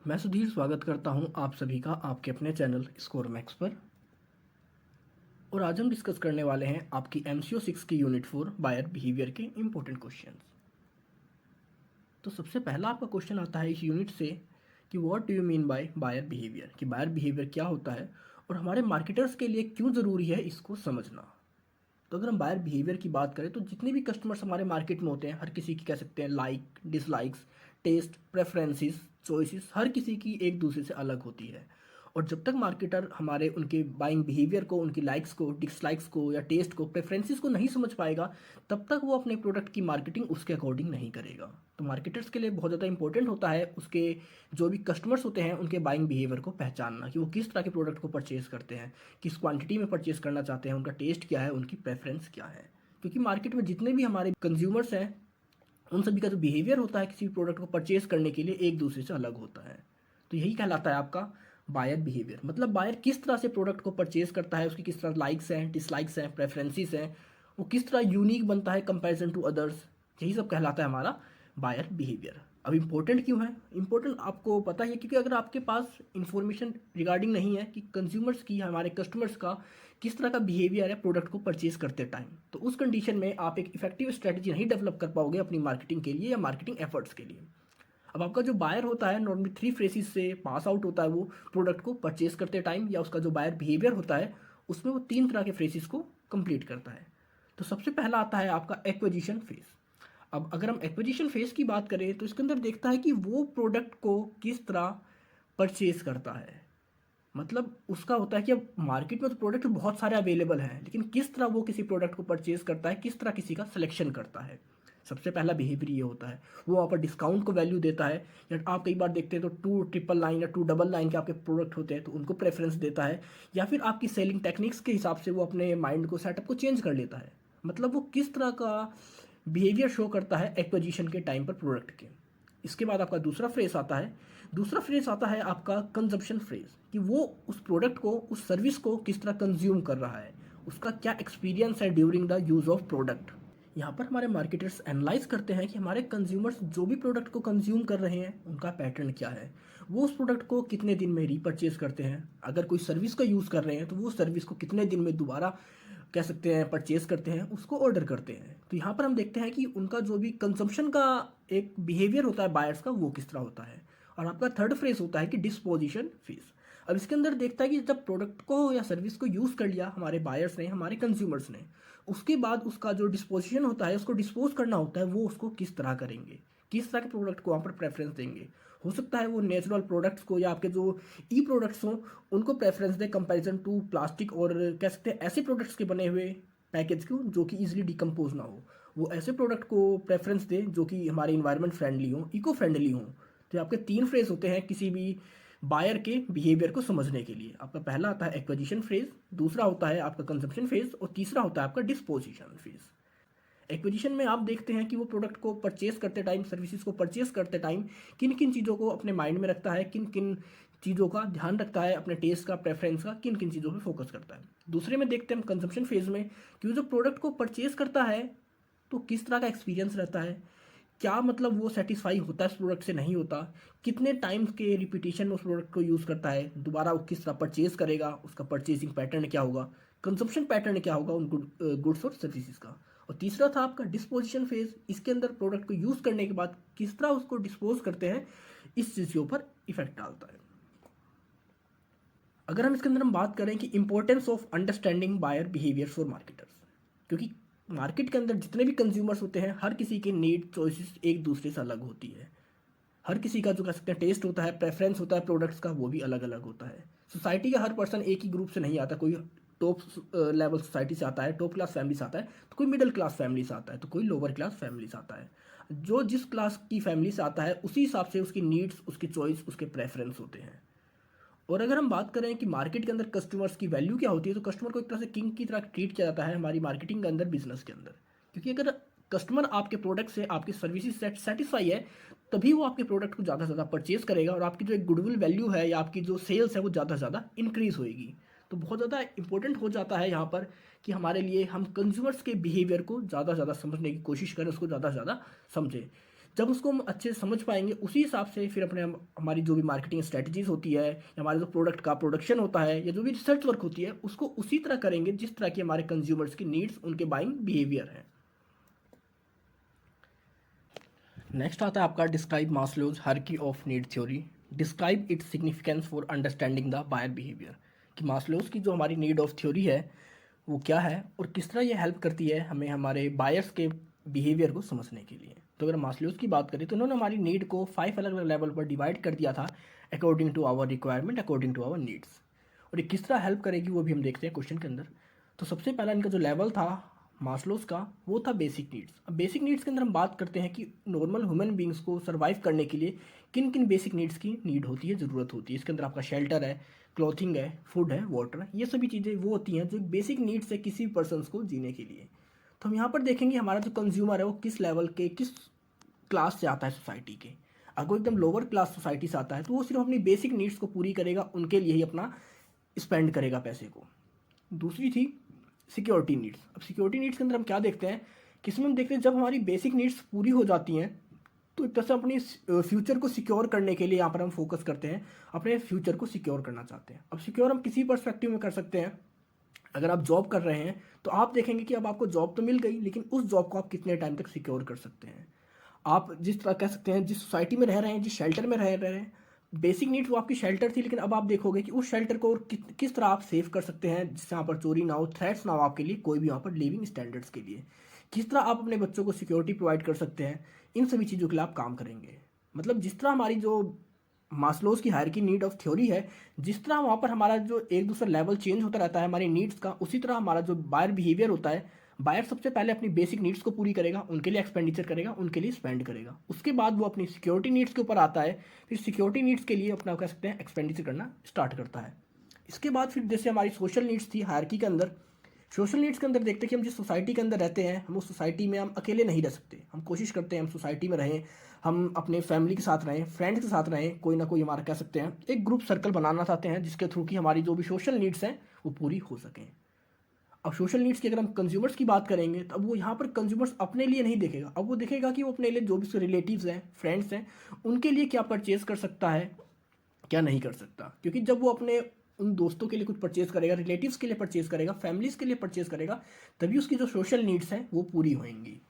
मैं सुधीर स्वागत करता हूं आप सभी का आपके अपने चैनल स्कोर मैक्स पर। और आज हम डिस्कस करने वाले हैं आपकी MCO 6 की यूनिट 4 बायर बिहेवियर के इम्पोर्टेंट क्वेश्चंस। तो सबसे पहला आपका क्वेश्चन आता है इस यूनिट से कि what do you mean by buyer behaviour, कि बायर बिहेवियर क्या होता है और हमारे मार्केटर्स के लिए क्यों ज़रूरी है इसको समझना। तो अगर हम बायर बिहेवियर की बात करें तो जितने भी कस्टमर्स हमारे मार्केट में होते हैं, हर किसी की कह सकते हैं like, dislikes, taste, preferences, choices, हर किसी की एक दूसरे से अलग होती है। और जब तक मार्केटर हमारे उनके बाइंग बिहेवियर को, उनकी लाइक्स को, डिसलाइक्स को या टेस्ट को, प्रेफरेंसेस को नहीं समझ पाएगा, तब तक वो अपने प्रोडक्ट की मार्केटिंग उसके अकॉर्डिंग नहीं करेगा। तो मार्केटर्स के लिए बहुत ज़्यादा इंपॉर्टेंट होता है उसके जो भी कस्टमर्स होते हैं उनके बाइंग बिहेवियर को पहचानना, कि वो किस तरह के प्रोडक्ट को परचेज़ करते हैं, किस क्वांटिटी में परचेज़ करना चाहते हैं, उनका टेस्ट क्या है, उनकी प्रेफरेंस क्या है। क्योंकि मार्केट में जितने भी हमारे कंज्यूमर्स हैं उन सभी का जो बिहेवियर होता है किसी भी प्रोडक्ट को परचेज़ करने के लिए एक दूसरे से अलग होता है। तो यही कहलाता है आपका बायर बिहेवियर। मतलब बायर किस तरह से प्रोडक्ट को परचेज़ करता है, उसकी किस तरह लाइक्स हैं, डिसलाइक्स हैं, प्रेफरेंसेस हैं, वो किस तरह यूनिक बनता है कंपैरिजन टू अदर्स, यही सब कहलाता है हमारा बायर बिहेवियर। अब इम्पोर्टेंट क्यों है? इम्पोर्टेंट आपको पता ही है क्योंकि अगर आपके पास इंफॉर्मेशन रिगार्डिंग नहीं है कि कंज्यूमर्स की, हमारे कस्टमर्स का किस तरह का बिहेवियर है प्रोडक्ट को परचेज करते टाइम, तो उस कंडीशन में आप एक इफेक्टिव स्ट्रेटजी नहीं डेवलप कर पाओगे अपनी मार्केटिंग के लिए या मार्केटिंग एफर्ट्स के लिए। अब आपका जो बायर होता है नॉर्मली 3 फेसेस से पास आउट होता है, वो प्रोडक्ट को परचेज करते टाइम, या उसका जो बायर बिहेवियर होता है उसमें वो 3 तरह के फेसेस को कंप्लीट करता है। तो सबसे पहला आता है आपका एक्विजिशन फेज। अब अगर हम एक्विजिशन फेज की बात करें तो इसके अंदर देखता है कि वो प्रोडक्ट को किस तरह परचेज करता है। मतलब उसका होता है कि अब मार्केट में तो प्रोडक्ट बहुत सारे अवेलेबल हैं, लेकिन किस तरह वो किसी प्रोडक्ट को परचेज करता है, किस तरह किसी का सिलेक्शन करता है। सबसे पहला बिहेवियर ये होता है। वो वहाँ पर डिस्काउंट को वैल्यू देता है, या आप कई बार देखते हैं तो 2 999 या 299 के आपके प्रोडक्ट होते हैं तो उनको प्रेफरेंस देता है, या फिर आपकी सेलिंग टेक्निक्स के हिसाब से वो अपने माइंड को, सेटअप को चेंज कर लेता है। मतलब वो किस तरह का बिहेवियर शो करता है एक्विजिशन के टाइम पर प्रोडक्ट के। इसके बाद आपका दूसरा फ्रेज आता है आपका कंजप्शन फ्रेज, कि वो उस प्रोडक्ट को, उस सर्विस को किस तरह कंज्यूम कर रहा है, उसका क्या एक्सपीरियंस है during the use of product. यहाँ पर हमारे मार्केटर्स एनालाइज करते हैं कि हमारे कंज्यूमर्स जो भी प्रोडक्ट को कंज्यूम कर रहे हैं उनका पैटर्न क्या है, वो उस प्रोडक्ट को कितने दिन में रीपरचेज करते हैं, अगर कोई सर्विस का यूज़ कर रहे हैं तो वो सर्विस को कितने दिन में दोबारा कह सकते हैं परचेज करते हैं, उसको ऑर्डर करते हैं। तो यहाँ पर हम देखते हैं कि उनका जो भी कंजम्पशन का एक बिहेवियर होता है बायर्स का, वो किस तरह होता है। और आपका थर्ड फेज होता है कि डिस्पोजिशन फेज। अब इसके अंदर देखता है कि जब प्रोडक्ट को या सर्विस को यूज़ कर लिया हमारे बायर्स ने, हमारे कंज्यूमर्स ने, उसके बाद उसका जो डिस्पोजिशन होता है, उसको डिस्पोज करना होता है, वो उसको किस तरह करेंगे, किस तरह के प्रोडक्ट को वहाँ पर प्रेफरेंस देंगे। हो सकता है वो नेचुरल प्रोडक्ट्स को या आपके जो ई प्रोडक्ट्स हों उनको प्रेफरेंस दे कंपैरिजन टू प्लास्टिक, और कह सकते हैं ऐसे प्रोडक्ट्स के बने हुए पैकेज को जो कि ईजिली डिकम्पोज ना हो। वो ऐसे प्रोडक्ट को प्रेफरेंस दे जो कि हमारे इन्वायरमेंट फ्रेंडली हों, इको फ्रेंडली हों। तो आपके 3 फेज होते हैं किसी भी बायर के बिहेवियर को समझने के लिए। आपका पहला आता है एक्विजिशन फेज, दूसरा होता है आपका कंजप्शन फेज, और तीसरा होता है आपका डिस्पोजिशन फेज। एक्विजिशन में आप देखते हैं कि वो प्रोडक्ट को परचेस करते टाइम, सर्विसेज को परचेस करते टाइम किन किन चीज़ों को अपने माइंड में रखता है, किन किन चीज़ों का ध्यान रखता है, अपने टेस्ट का, प्रेफरेंस का किन किन चीज़ों पे फोकस करता है। दूसरे में देखते हैं हम कंजम्पशन फेज में कि वो जो प्रोडक्ट को परचेस करता है तो किस तरह का एक्सपीरियंस रहता है, क्या मतलब वो सेटिस्फाई होता है उस प्रोडक्ट से, नहीं होता, कितने टाइम्स के रिपीटेशन में उस प्रोडक्ट को यूज़ करता है, दोबारा वो किस तरह परचेज करेगा, उसका परचेजिंग पैटर्न क्या होगा, कंजप्शन पैटर्न क्या होगा उन गुड्स और सर्विसेज का। और तीसरा था आपका डिस्पोजिशन फेज। इसके अंदर प्रोडक्ट को यूज़ करने के बाद किस तरह उसको डिस्पोज करते हैं, इस चीज़ के ऊपर इफेक्ट डालता है। अगर हम इसके अंदर हम बात करें कि importance of understanding buyer behaviour for marketers, क्योंकि मार्केट के अंदर जितने भी कंज्यूमर्स होते हैं हर किसी के नीड, चॉइसेस एक दूसरे से अलग होती है। हर किसी का जो कह सकते हैं टेस्ट होता है, प्रेफरेंस होता है प्रोडक्ट्स का, वो भी अलग अलग होता है। सोसाइटी का हर पर्सन एक ही ग्रुप से नहीं आता, कोई टॉप लेवल सोसाइटी से आता है, टॉप क्लास फैमिली से आता है, तो कोई मिडिल क्लास फैमिली से आता है, तो कोई लोअर क्लास फैमिली से आता है। जो जिस क्लास की फैमिली से आता है उसी हिसाब से उसकी नीड्स, उसकी चॉइस, उसके प्रेफरेंस होते हैं। और अगर हम बात करें कि मार्केट के अंदर कस्टमर्स की वैल्यू क्या होती है, तो कस्टमर को एक तरह से किंग की तरह ट्रीट किया जाता है हमारी मार्केटिंग के अंदर, बिजनेस के अंदर। क्योंकि अगर कस्टमर आपके प्रोडक्ट से, आपकी सर्विसेज से सेटिस्फाई है, तभी वो आपके प्रोडक्ट को ज़्यादा से ज़्यादा परचेज करेगा, और आपकी जो एक गुडविल वैल्यू है या आपकी जो सेल्स है वो ज़्यादा से ज़्यादा इंक्रीज होएगी। तो बहुत ज़्यादा इंपॉर्टेंट हो जाता है यहाँ पर कि हमारे लिए हम कंज्यूमर्स के बिहेवियर को ज़्यादा से ज़्यादा समझने की कोशिश करें, उसको ज़्यादा से ज़्यादा समझें। जब उसको हम अच्छे से समझ पाएंगे उसी हिसाब से फिर अपने हमारी जो भी मार्केटिंग स्ट्रेटजीज होती है या हमारे जो प्रोडक्ट का प्रोडक्शन होता है या जो भी रिसर्च वर्क होती है उसको उसी तरह करेंगे जिस तरह की हमारे कंज्यूमर्स की नीड्स उनके बाइंग बिहेवियर है। नेक्स्ट आता है आपका describe Maslow's hierarchy of need theory, describe its significance for understanding the buyer behaviour. कि मास्लोज की जो हमारी नीड ऑफ थ्योरी है वो क्या है और किस तरह ये हेल्प करती है हमें हमारे बायर्स के बिहेवियर को समझने के लिए। तो अगर मास्लोज की बात करें तो उन्होंने हमारी नीड को 5 अलग अलग लेवल पर डिवाइड कर दिया था, according to our requirement, according to our needs. और ये किस तरह हेल्प करेगी वो भी हम देखते हैं क्वेश्चन के अंदर। तो सबसे पहला इनका जो लेवल था मास्लोज का वो था बेसिक नीड्स। अब बेसिक नीड्स के अंदर हम बात करते हैं कि नॉर्मल ह्यूमन बींग्स को सर्वाइव करने के लिए किन किन बेसिक नीड्स की नीड होती है, ज़रूरत होती है। इसके अंदर आपका शेल्टर है, क्लॉथिंग है, फूड है, वाटर है, ये सभी चीज़ें वो होती हैं जो बेसिक नीड्स है किसी भी पर्सन को जीने के लिए। तो हम यहाँ पर देखेंगे हमारा जो कंज्यूमर है वो किस लेवल के, किस क्लास से आता है सोसाइटी के। अगर वो एकदम लोअर क्लास सोसाइटी से आता है तो वो सिर्फ अपनी बेसिक नीड्स को पूरी करेगा, उनके लिए ही अपना स्पेंड करेगा पैसे को। दूसरी थी सिक्योरिटी नीड्स। अब सिक्योरिटी नीड्स के अंदर हम क्या देखते हैं कि इसमें हम देखते हैं जब हमारी बेसिक नीड्स पूरी हो जाती हैं तो एक तरह से अपनी फ्यूचर को सिक्योर करने के लिए यहाँ पर हम फोकस करते हैं, अपने फ्यूचर को सिक्योर करना चाहते हैं। अब सिक्योर हम किसी पर्सपेक्टिव में कर सकते हैं। अगर आप जॉब कर रहे हैं तो आप देखेंगे कि अब आपको जॉब तो मिल गई लेकिन उस जॉब को आप कितने टाइम तक सिक्योर कर सकते हैं। आप जिस तरह कह सकते हैं जिस सोसाइटी में रह रहे हैं, जिस शेल्टर में रह रहे हैं, बेसिक नीड्स वो आपकी शेल्टर थी लेकिन अब आप देखोगे कि उस शेल्टर को और किस तरह आप सेव कर सकते हैं जिससे वहाँ पर चोरी ना हो, थ्रेट्स ना हो आपके लिए, कोई भी वहाँ पर लिविंग स्टैंडर्ड्स के लिए किस तरह आप अपने बच्चों को सिक्योरिटी प्रोवाइड कर सकते हैं। इन सभी चीज़ों के लिए आप काम करेंगे। मतलब जिस तरह हमारी जो मास्लोज की हायरार्की नीड ऑफ थ्योरी है, जिस तरह वहाँ पर हमारा जो एक दूसरा लेवल चेंज होता रहता है हमारी नीड्स का, उसी तरह हमारा जो बायर बिहेवियर होता है, बायर सबसे पहले अपनी बेसिक नीड्स को पूरी करेगा, उनके लिए एक्सपेंडिचर करेगा, उनके लिए स्पेंड करेगा। उसके बाद वो अपनी सिक्योरिटी नीड्स के ऊपर आता है, फिर सिक्योरिटी नीड्स के लिए अपना कह सकते हैं एक्सपेंडिचर करना स्टार्ट करता है। इसके बाद फिर जैसे हमारी सोशल नीड्स थी हायरार्की के अंदर, सोशल नीड्स के अंदर देखते हैं कि हम जिस सोसाइटी के अंदर रहते हैं हम उस सोसाइटी में हम अकेले नहीं रह सकते। हम कोशिश करते हैं हम सोसाइटी में रहें, हम अपने फैमिली के साथ रहें, फ्रेंड्स के साथ रहें, कोई ना कोई हमारा कह सकते हैं एक ग्रुप सर्कल बनाना चाहते हैं जिसके थ्रू कि हमारी जो भी सोशल नीड्स हैं वो पूरी हो सकें। अब सोशल नीड्स की अगर हम कंज्यूमर्स की बात करेंगे तो अब वो यहाँ पर कंज्यूमर्स अपने लिए नहीं देखेगा, अब वो देखेगा कि वो अपने लिए जो भी उसके रिलेटिव्स हैं, फ्रेंड्स हैं, उनके लिए क्या परचेज़ कर सकता है, क्या नहीं कर सकता। क्योंकि जब वो अपने उन दोस्तों के लिए कुछ परचेज़ करेगा, रिलेटिव्स के लिए परचेज़ करेगा, फैमिलीज़ के लिए परचेज़ करेगा, तभी उसकी जो सोशल नीड्स हैं वो पूरी होंगी।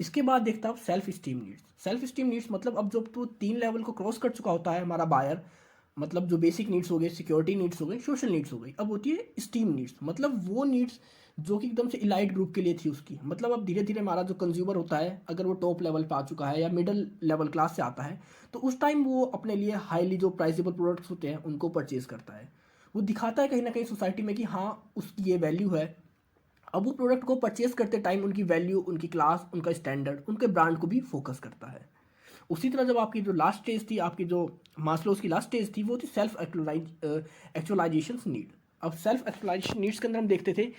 इसके बाद देखता हूँ self esteem needs. Self esteem needs मतलब अब जब तो 3 लेवल को क्रॉस कर चुका होता है हमारा बायर, मतलब जो बेसिक नीड्स हो गए, सिक्योरिटी नीड्स हो गई, सोशल नीड्स हो गई, अब होती है स्टीम नीड्स। मतलब वो नीड्स जो कि एकदम से इलाइट ग्रुप के लिए थी उसकी। मतलब अब धीरे धीरे हमारा जो कंज्यूमर होता है अगर वो टॉप लेवल पे आ चुका है या मिडिल लेवल क्लास से आता है तो उस टाइम वो अपने लिए हाईली जो प्राइसेबल प्रोडक्ट्स होते हैं उनको परचेज करता है। वो दिखाता है कहीं ना कहीं सोसाइटी में कि हाँ उसकी ये वैल्यू है। अब वो प्रोडक्ट को परचेज करते टाइम उनकी वैल्यू, उनकी क्लास, उनका स्टैंडर्ड, उनके ब्रांड को भी फोकस करता है। उसी तरह जब आपकी जो लास्ट स्टेज थी, आपकी जो मास्लोज की लास्ट स्टेज थी वो थी सेल्फ एक्चुअलाइजेशन नीड। अब सेल्फ एक्चुअलाइजेशन नीड्स के अंदर हम देखते थे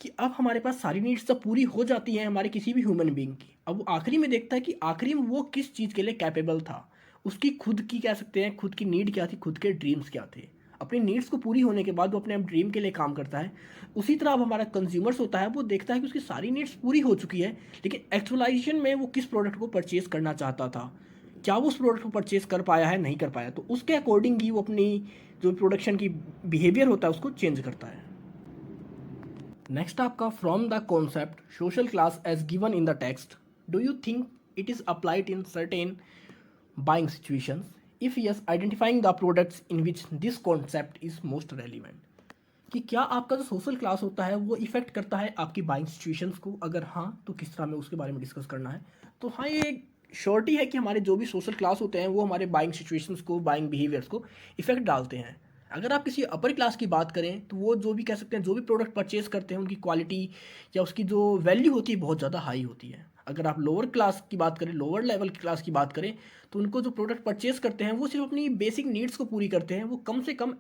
कि अब हमारे पास सारी नीड्स जब पूरी हो जाती हैं हमारे किसी भी ह्यूमन बीइंग की, अब वो आखिरी में देखता है कि आखिरी में वो किस चीज़ के लिए कैपेबल था, उसकी खुद की कह सकते हैं खुद की नीड क्या थी, खुद के ड्रीम्स क्या थे। अपनी नीड्स को पूरी होने के बाद वो अपने ड्रीम के लिए काम करता है। उसी तरह अब हमारा कंज्यूमर्स होता है वो देखता है कि उसकी सारी नीड्स पूरी हो चुकी है लेकिन एक्चुअलाइजेशन में वो किस प्रोडक्ट को परचेज करना चाहता था, क्या वो उस प्रोडक्ट को परचेज कर पाया है, नहीं कर पाया, तो उसके अकॉर्डिंग ही वो अपनी जो प्रोडक्शन की बिहेवियर होता है उसको चेंज करता है। नेक्स्ट आपका from the concept social class as given in the text, do you think it is applied in certain buying situations, if yes identifying the products in which this concept is most relevant. कि क्या आपका जो social class होता है वो effect करता है आपकी बाइंग सिचुएशंस को, अगर हाँ तो किस तरह में उसके बारे में डिस्कस करना है। तो हाँ ये श्योरिटी है कि हमारे जो भी सोशल क्लास होते हैं वो हमारे बाइंग सिचुएशंस को, बाइंग बिहेवियर्स को इफेक्ट डालते हैं। अगर आप किसी अपर क्लास की बात करें तो वो जो भी कह सकते हैं जो भी प्रोडक्ट परचेज करते हैं उनकी क्वालिटी या उसकी जो वैल्यू होती है बहुत ज़्यादा हाई होती है। अगर आप लोअर क्लास की बात करें, लोअर लेवल की क्लास की बात करें तो उनको जो प्रोडक्ट परचेज करते हैं वो सिर्फ अपनी बेसिक नीड्स को पूरी करते हैं, वो कम से कम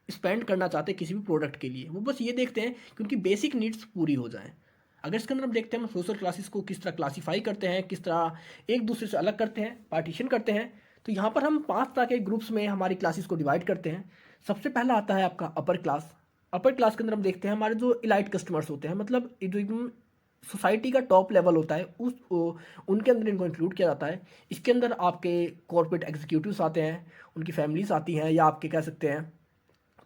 स्पेंड करना चाहते हैं किसी भी प्रोडक्ट के लिए, वो बस ये देखते हैं कि उनकी बेसिक नीड्स पूरी हो जाएं। अगर इसके अंदर हम देखते हैं हम सोशल क्लासेस को किस तरह क्लासीफाई करते हैं, किस तरह एक दूसरे से अलग करते हैं, पार्टीशन करते हैं, तो यहाँ पर हम 5 तरह के ग्रुप्स में हमारी क्लासेस को डिवाइड करते हैं। सबसे पहला आता है आपका अपर क्लास। अपर क्लास के अंदर हम देखते हैं हमारे जो इलाइट कस्टमर्स होते हैं, मतलब जो एकदम सोसाइटी का टॉप लेवल होता है उनके अंदर इनको इंक्लूड किया जाता है। इसके अंदर आपके कॉर्पोरेट एग्जीक्यूटिव्स आते हैं, उनकी फैमिलीज आती हैं, या आपके कह सकते हैं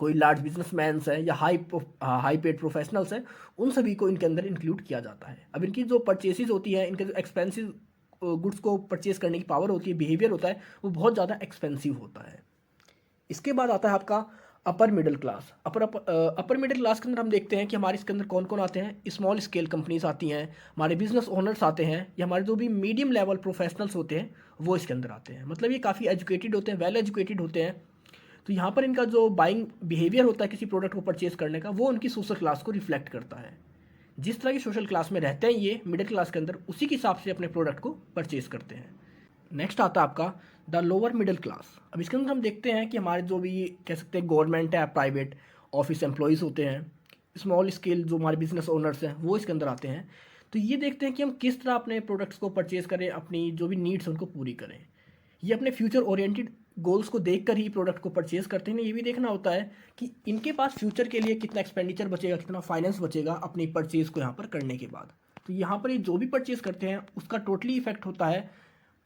कोई लार्ज बिजनेसमैन्स है या हाई पेड प्रोफेशनल्स हैं, उन सभी को इनके अंदर इंक्लूड किया जाता है। अब इनकी जो परचेसेस होती है, इनके जो एक्सपेंसिव गुड्स को परचेज करने की पावर होती है, बिहेवियर होता है, वो बहुत ज़्यादा एक्सपेंसिव होता है। इसके बाद आता है आपका upper middle class. Upper middle class के अंदर हम देखते हैं कि हमारे इसके अंदर कौन कौन आते हैं। स्मॉल स्केल कंपनीज आती हैं, हमारे बिजनेस ओनर्स आते हैं, या हमारे जो भी मीडियम लेवल प्रोफेशनल्स होते हैं वो इसके अंदर आते हैं। मतलब ये काफ़ी एजुकेटेड होते हैं, वेल एजुकेटेड होते हैं। तो यहाँ पर इनका जो बाइंग बिहेवियर होता है किसी प्रोडक्ट को परचेज करने का, वो उनकी सोशल क्लास को रिफ्लेक्ट करता है। जिस तरह की सोशल क्लास में रहते हैं ये मिडिल क्लास के अंदर, उसी के हिसाब से अपने प्रोडक्ट को परचेज करते हैं। नेक्स्ट आता है आपका द लोअर मिडिल क्लास। अब इसके अंदर हम देखते हैं कि हमारे जो भी कह सकते हैं गवर्नमेंट है, प्राइवेट ऑफिस एम्प्लॉयज़ होते हैं, स्मॉल स्केल जो हमारे बिजनेस ओनर्स हैं, वो इसके अंदर आते हैं। तो ये देखते हैं कि हम किस तरह अपने प्रोडक्ट्स को परचेज करें, अपनी जो भी नीड्स हैं उनको पूरी करें। ये अपने फ्यूचर ओरिएंटेड गोल्स को देखकर ही प्रोडक्ट को परचेज करते हैं। ये भी देखना होता है कि इनके पास फ्यूचर के लिए कितना एक्सपेंडिचर बचेगा, कितना फाइनेंस बचेगा अपनी परचेज को यहाँ पर करने के बाद। तो यहाँ पर ये जो भी परचेज करते हैं उसका टोटली इफेक्ट होता है,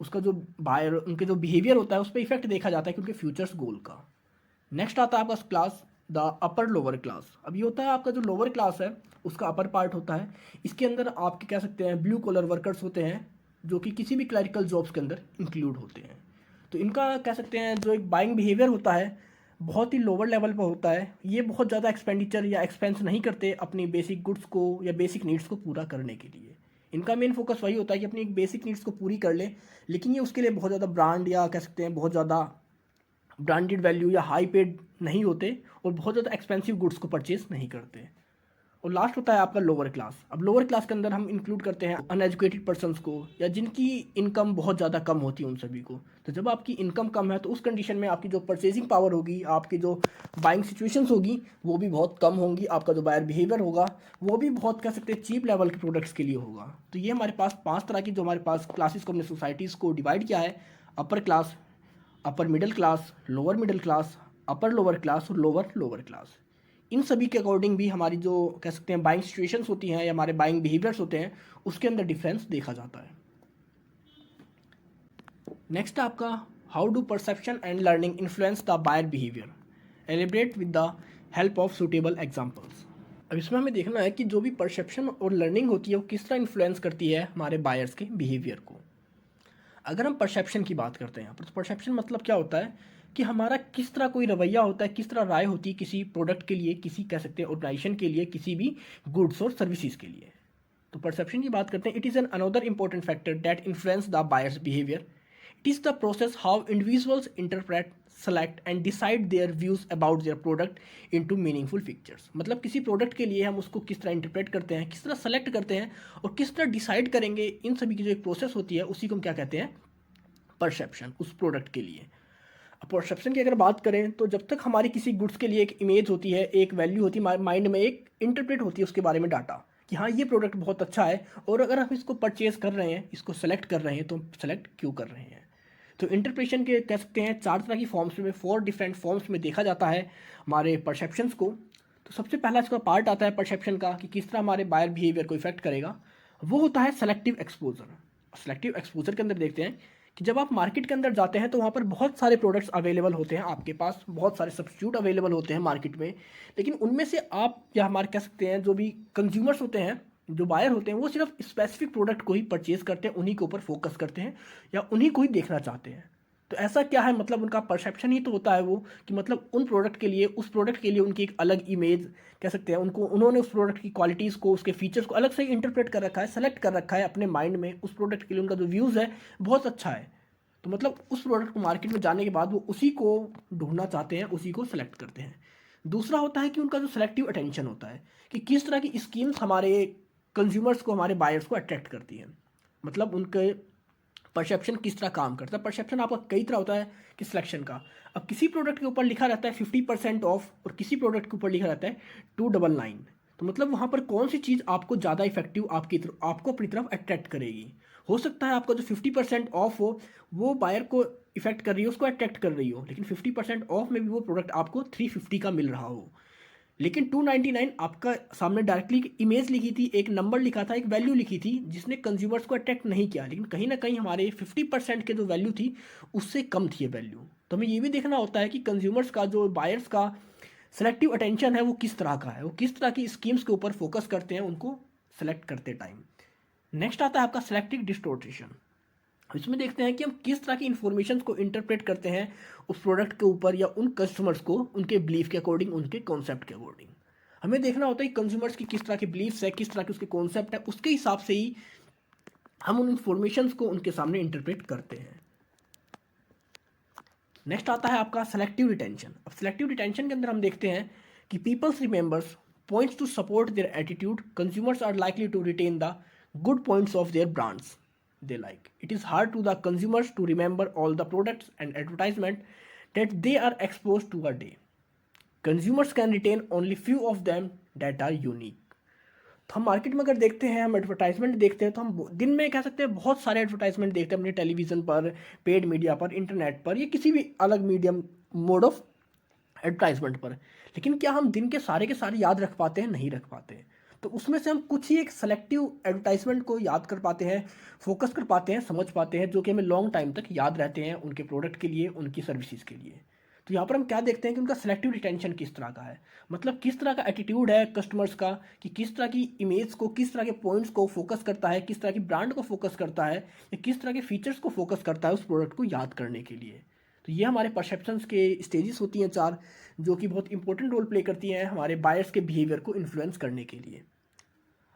उसका जो बायर उनके जो बिहेवियर होता है उस पर इफेक्ट देखा जाता है कि उनके फ्यूचर्स गोल का। नेक्स्ट आता है आपका class the upper lower class. अब ये होता है आपका जो लोअर क्लास है उसका अपर पार्ट होता है। इसके अंदर आपके कह सकते हैं ब्लू कॉलर वर्कर्स होते हैं, जो कि किसी भी क्लरिकल जॉब्स के अंदर इंक्लूड होते हैं। तो इनका कह सकते हैं जो एक बाइंग बिहेवियर होता है बहुत ही लोअर लेवल पर होता है। ये बहुत ज़्यादा एक्सपेंडिचर या एक्सपेंस नहीं करते अपनी बेसिक गुड्स को या बेसिक नीड्स को पूरा करने के लिए। इनका मेन फोकस वही होता है कि अपनी एक बेसिक नीड्स को पूरी कर ले, लेकिन ये उसके लिए बहुत ज़्यादा ब्रांड या कह सकते हैं बहुत ज़्यादा ब्रांडेड वैल्यू या हाई पेड नहीं होते, और बहुत ज़्यादा एक्सपेंसिव गुड्स को परचेज नहीं करते। और लास्ट होता है आपका लोअर क्लास। अब लोअर क्लास के अंदर हम इंक्लूड करते हैं अनएजुकेटेड पर्सन्स को, या जिनकी इनकम बहुत ज़्यादा कम होती है उन सभी को। तो जब आपकी इनकम कम है तो उस कंडीशन में आपकी जो परचेजिंग पावर होगी, आपकी जो बाइंग सिचुएशंस होगी वो भी बहुत कम होंगी, आपका जो बायर बिहेवियर होगा वो भी बहुत कह सकते हैं चीप लेवल के प्रोडक्ट्स के लिए होगा। तो ये हमारे पास 5 तरह की जो हमारे पास क्लासेस को हमने सोसाइटीज़ को डिवाइड किया है: upper class, upper middle class, lower middle class, upper lower class और लोअर लोअर क्लास। इन सभी के अकॉर्डिंग भी हमारी जो कह सकते हैं बाइंग सिचुएशंस होती हैं या हमारे बाइंग बिहेवियर्स होते हैं उसके अंदर डिफरेंस देखा जाता है। नेक्स्ट आपका how do perception and learning influence the buyer behaviour, elaborate with the help of suitable examples. अब इसमें हमें देखना है कि जो भी परसेप्शन और लर्निंग होती है वो किस तरह इन्फ्लुएंस करती है हमारे बायर्स के बिहेवियर को। अगर हम परसेप्शन की बात करते हैं यहाँ पर, तो परसेप्शन मतलब क्या होता है कि हमारा किस तरह कोई रवैया होता है, किस तरह राय होती है किसी प्रोडक्ट के लिए, किसी कह सकते हैं ऑर्गेनाइजेशन के लिए, किसी भी गुड्स और सर्विसेज के लिए। तो परसेप्शन की बात करते हैं, it is an another important factor that influence the buyers behaviour. It is the process how individuals interpret, select and decide their views about their product into meaningful pictures. मतलब किसी product के लिए हम उसको किस तरह इंटरप्रेट करते हैं, किस तरह सेलेक्ट करते हैं और किस तरह डिसाइड करेंगे, इन सभी की जो एक प्रोसेस होती है उसी को हम क्या कहते हैं, परसेप्शन, उस प्रोडक्ट के लिए। अब परसेप्शन की अगर बात करें तो जब तक हमारी किसी गुड्स के लिए एक इमेज होती है, एक वैल्यू होती है, माइंड में एक इंटरप्रेट होती है उसके बारे में डाटा कि हाँ ये प्रोडक्ट बहुत अच्छा है, और अगर हम इसको परचेज कर रहे हैं, इसको सेलेक्ट कर रहे हैं, तो सेलेक्ट क्यों कर रहे हैं। तो इंटरप्रेशन के कह सकते हैं 4 तरह की फॉर्म्स में, 4 डिफरेंट फॉर्म्स में देखा जाता है हमारे परसेप्शंस को। तो सबसे पहला इसका पार्ट आता है परसेप्शन का कि किस तरह हमारे बायर बिहेवियर को इफेक्ट करेगा, वो होता है सेलेक्टिव एक्सपोजर। सेलेक्टिव एक्सपोजर के अंदर देखते हैं कि जब आप मार्केट के अंदर जाते हैं तो वहाँ पर बहुत सारे प्रोडक्ट्स अवेलेबल होते हैं, आपके पास बहुत सारे सब्स्टिट्यूट अवेलेबल होते हैं मार्केट में, लेकिन उनमें से आप या हमारे कह सकते हैं जो भी कंज्यूमर्स होते हैं, जो बायर होते हैं, वो सिर्फ स्पेसिफिक प्रोडक्ट को ही परचेज करते हैं, उन्हीं के ऊपर फोकस करते हैं या उन्हीं को ही देखना चाहते हैं। तो ऐसा क्या है, मतलब उनका परसेप्शन ही तो होता है वो कि मतलब उन प्रोडक्ट के लिए, उस प्रोडक्ट के लिए उनकी एक अलग इमेज कह सकते हैं, उनको उन्होंने उस प्रोडक्ट की क्वालिटीज़ को, उसके फीचर्स को अलग से इंटरप्रेट कर रखा है, सेलेक्ट कर रखा है अपने माइंड में। उस प्रोडक्ट के लिए उनका जो व्यूज़ है बहुत अच्छा है, तो मतलब उस प्रोडक्ट को मार्केट में जाने के बाद वो उसी को ढूंढना चाहते हैं, उसी को सेलेक्ट करते हैं। दूसरा होता है कि उनका जो सेलेक्टिव अटेंशन होता है कि किस तरह की स्कीम्स हमारे कंज्यूमर्स को, हमारे बायर्स को अट्रैक्ट करती हैं। मतलब उनके परसेप्शन किस तरह काम करता है। परसेप्शन आपका कई तरह होता है कि सिलेक्शन का। अब किसी प्रोडक्ट के ऊपर लिखा रहता है 50% ऑफ, और किसी प्रोडक्ट के ऊपर लिखा रहता है 299। तो मतलब वहाँ पर कौन सी चीज़ आपको ज़्यादा इफेक्टिव आपको अपनी तरफ अट्रैक्ट करेगी। हो सकता है आपका जो 50% ऑफ हो वो बायर को इफेक्ट कर रही हो, उसको अट्रैक्ट कर रही हो, लेकिन 50% ऑफ में भी वो प्रोडक्ट आपको 350 का मिल रहा हो। लेकिन 299 आपका सामने डायरेक्टली इमेज लिखी थी, एक नंबर लिखा था, एक वैल्यू लिखी थी, जिसने कंज्यूमर्स को अट्रैक्ट नहीं किया, लेकिन कहीं ना कहीं हमारे 50% के जो वैल्यू थी उससे कम थी ये वैल्यू। तो हमें ये भी देखना होता है कि कंज्यूमर्स का, जो बायर्स का सेलेक्टिव अटेंशन है वो किस तरह का है, वो किस तरह की स्कीम्स के ऊपर फोकस करते हैं उनको सेलेक्ट करते टाइम। नेक्स्ट आता है आपका सेलेक्टिव डिस्टोर्शन। इसमें देखते हैं कि हम किस तरह की इंफॉर्मेशन को इंटरप्रेट करते हैं उस प्रोडक्ट के ऊपर या उन कस्टमर्स को उनके बिलीफ के अकॉर्डिंग, उनके कॉन्सेप्ट के अकॉर्डिंग। हमें देखना होता है कि कंज्यूमर्स की किस तरह के बिलीफ्स है, किस तरह के उसके कॉन्सेप्ट है, उसके हिसाब से ही हम उन इंफॉर्मेशन को उनके सामने इंटरप्रेट करते हैं। नेक्स्ट आता है आपका सेलेक्टिव रिटेंशन। अब सेलेक्टिव रिटेंशन के अंदर हम देखते हैं कि peoples remembers points to support their attitude, consumers are likely to retain the good points of their brands they like. It is hard to the consumers to remember all the products and advertisement that they are exposed to a day. Consumers can retain only few of them that are unique. तो हम market में अगर देखते हैं, हम advertisement देखते हैं, तो हम दिन में कह सकते हैं बहुत सारे एडवर्टाइजमेंट देखते हैं अपने टेलीविज़न पर, पेड मीडिया पर, इंटरनेट पर, या किसी भी अलग मीडियम मोड ऑफ एडवर्टाइजमेंट पर। लेकिन क्या हम दिन के सारे याद रख पाते हैं? नहीं रख पाते हैं। तो उसमें से हम कुछ ही एक सेलेक्टिव एडवर्टाइजमेंट को याद कर पाते हैं, फोकस कर पाते हैं, समझ पाते हैं, जो कि हमें लॉन्ग टाइम तक याद रहते हैं उनके प्रोडक्ट के लिए, उनकी सर्विसेज के लिए। तो यहाँ पर हम क्या देखते हैं कि उनका सेलेक्टिव रिटेंशन किस तरह का है, मतलब किस तरह का एटीट्यूड है कस्टमर्स का, कि किस तरह की इमेज को, किस तरह के पॉइंट्स को फोकस करता है, किस तरह की ब्रांड को फोकस करता है, या किस तरह के फीचर्स को फोकस करता है उस प्रोडक्ट को याद करने के लिए। तो ये हमारे परसेप्शंस के स्टेजेस होती हैं 4, जो कि बहुत इंपॉर्टेंट रोल प्ले करती हैं हमारे बायर्स के बिहेवियर को इन्फ्लुएंस करने के लिए।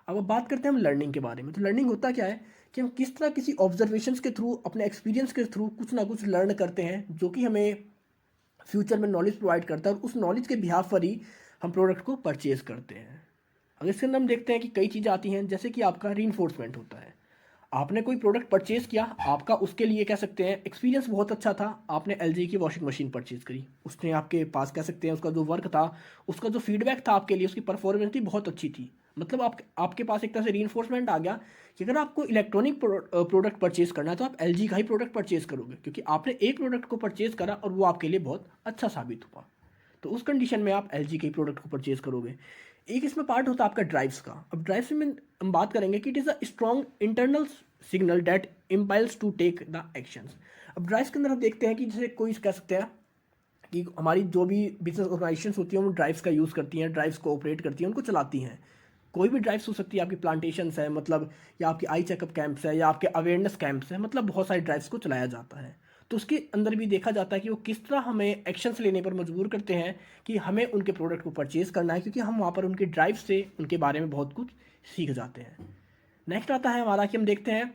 अब बात करते हैं हम लर्निंग के बारे में। तो लर्निंग होता क्या है कि हम किस तरह किसी ऑब्जर्वेशंस के थ्रू, अपने एक्सपीरियंस के थ्रू कुछ ना कुछ लर्न करते हैं, जो कि हमें फ्यूचर में नॉलेज प्रोवाइड करता है, और उस नॉलेज के बिहाफ पर ही हम प्रोडक्ट को परचेज करते हैं। अगर इसके अंदर हम देखते हैं कि कई चीज़ें आती हैं, जैसे कि आपका रीइंफोर्समेंट होता है। आपने कोई प्रोडक्ट परचेज किया, आपका उसके लिए कह सकते हैं एक्सपीरियंस बहुत अच्छा था, आपने एलजी की वॉशिंग मशीन परचेज करी, उसने आपके पास कह सकते हैं उसका जो वर्क था, उसका जो फीडबैक था आपके लिए, उसकी परफॉर्मेंस थी बहुत अच्छी थी। मतलब आपके पास एक तरह से रीइंफोर्समेंट आ गया कि अगर आपको इलेक्ट्रॉनिक प्रोडक्ट परचेज करना है तो आप एलजी का ही प्रोडक्ट परचेज करोगे, क्योंकि आपने एक प्रोडक्ट को परचेज करा और वो आपके लिए बहुत अच्छा साबित हुआ। तो उस कंडीशन में आप एलजी के प्रोडक्ट को परचेज करोगे। एक इसमें पार्ट होता है आपका ड्राइव्स का। अब ड्राइव्स में हम बात करेंगे कि it is a strong internal signal that impels to take the actions. अब ड्राइव्स के अंदर हम देखते हैं कि जैसे कोई कह सकते हैं कि हमारी जो भी बिजनेस ऑर्गेनाइजेशन होती हैं वो ड्राइव्स का यूज़ करती हैं, ड्राइव्स को ऑपरेट करती हैं, उनको चलाती हैं। कोई भी ड्राइव्स हो सकती है, आपकी प्लांटेशंस है, मतलब, या आपकी आई चेकअप कैंप्स है, या आपके अवेयरनेस कैंप्स है, मतलब बहुत सारी ड्राइव्स को चलाया जाता है। तो उसके अंदर भी देखा जाता है कि वो किस तरह हमें एक्शंस लेने पर मजबूर करते हैं कि हमें उनके प्रोडक्ट को परचेज़ करना है, क्योंकि हम वहाँ पर उनके ड्राइव से उनके बारे में बहुत कुछ सीख जाते हैं। नेक्स्ट आता है हमारा कि हम देखते हैं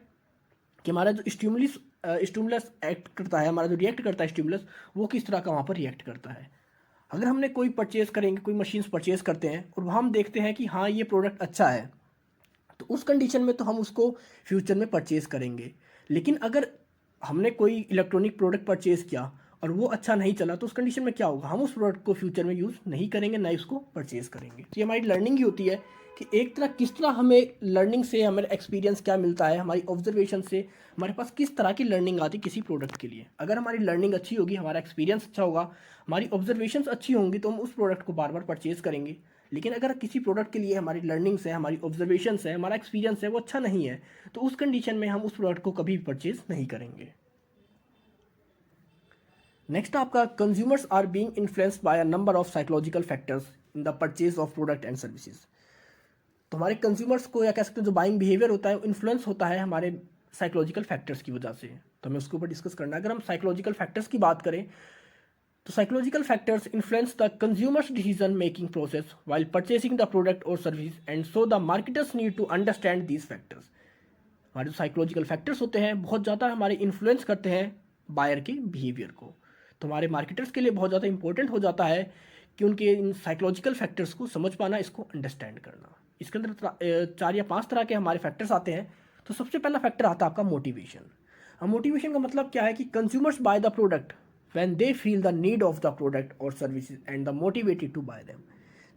कि हमारा जो स्टिमुलस एक्ट करता है, हमारा जो रिएक्ट करता है स्टिमुलस, वो किस तरह का वहाँ पर रिएक्ट करता है। अगर हमने कोई परचेज़ करेंगे, कोई मशीन्स परचेज़ करते हैं और वहाँ हम देखते हैं कि हाँ ये प्रोडक्ट अच्छा है, तो उस कंडीशन में तो हम उसको फ्यूचर में परचेज़ करेंगे। लेकिन अगर हमने कोई इलेक्ट्रॉनिक प्रोडक्ट परचेज़ किया और वो अच्छा नहीं चला, तो उस कंडीशन में क्या होगा, हम उस प्रोडक्ट को फ्यूचर में यूज़ नहीं करेंगे, ना ही उसको परचेज़ करेंगे। तो ये हमारी लर्निंग ही होती है कि एक तरह किस तरह हमें लर्निंग से हमें एक्सपीरियंस क्या मिलता है, हमारी ऑब्जर्वेशन से हमारे पास किस तरह की लर्निंग आती है किसी प्रोडक्ट के लिए। अगर हमारी लर्निंग अच्छी होगी, हमारा एक्सपीरियंस अच्छा होगा, हमारी ऑब्जर्वेशंस अच्छी होंगी, तो हम उस प्रोडक्ट को बार बार परचेज़ करेंगे। लेकिन अगर किसी प्रोडक्ट के लिए हमारी लर्निंग्स है, हमारी ऑब्जर्वेशंस है, हमारा एक्सपीरियंस है वो अच्छा नहीं है, तो उस कंडीशन में हम उस प्रोडक्ट को कभी भी परचेज़ नहीं करेंगे। नेक्स्ट आपका consumers are being influenced by a number of psychological factors in the purchase of product and services. तो हमारे कंज्यूमर्स को, या कह सकते हैं जो बाइंग बिहेवियर होता है, इन्फ्लुएंस होता है हमारे साइकोलॉजिकल फैक्टर्स की वजह से। तो हमें उसके ऊपर डिस्कस करना है। अगर हम साइकोलॉजिकल फैक्टर्स की बात करें, तो psychological factors influence the consumers decision making process while purchasing the product और service, and so the marketers need to understand these factors. हमारे जो साइकोलॉजिकल फैक्टर्स होते हैं बहुत ज़्यादा हमारे इन्फ्लुएंस करते हैं बायर के बिहेवियर को। तो हमारे मार्केटर्स के लिए बहुत ज़्यादा इंपॉर्टेंट हो जाता है कि उनके इन साइकोलॉजिकल फैक्टर्स को समझ पाना, इसको अंडरस्टैंड करना। इसके अंदर 4 या 5 तरह के हमारे फैक्टर्स आते हैं। तो सबसे पहला फैक्टर आता है आपका मोटिवेशन। अब मोटिवेशन का मतलब क्या है कि consumers buy the product when they feel the need of the product और services and the motivated to buy them.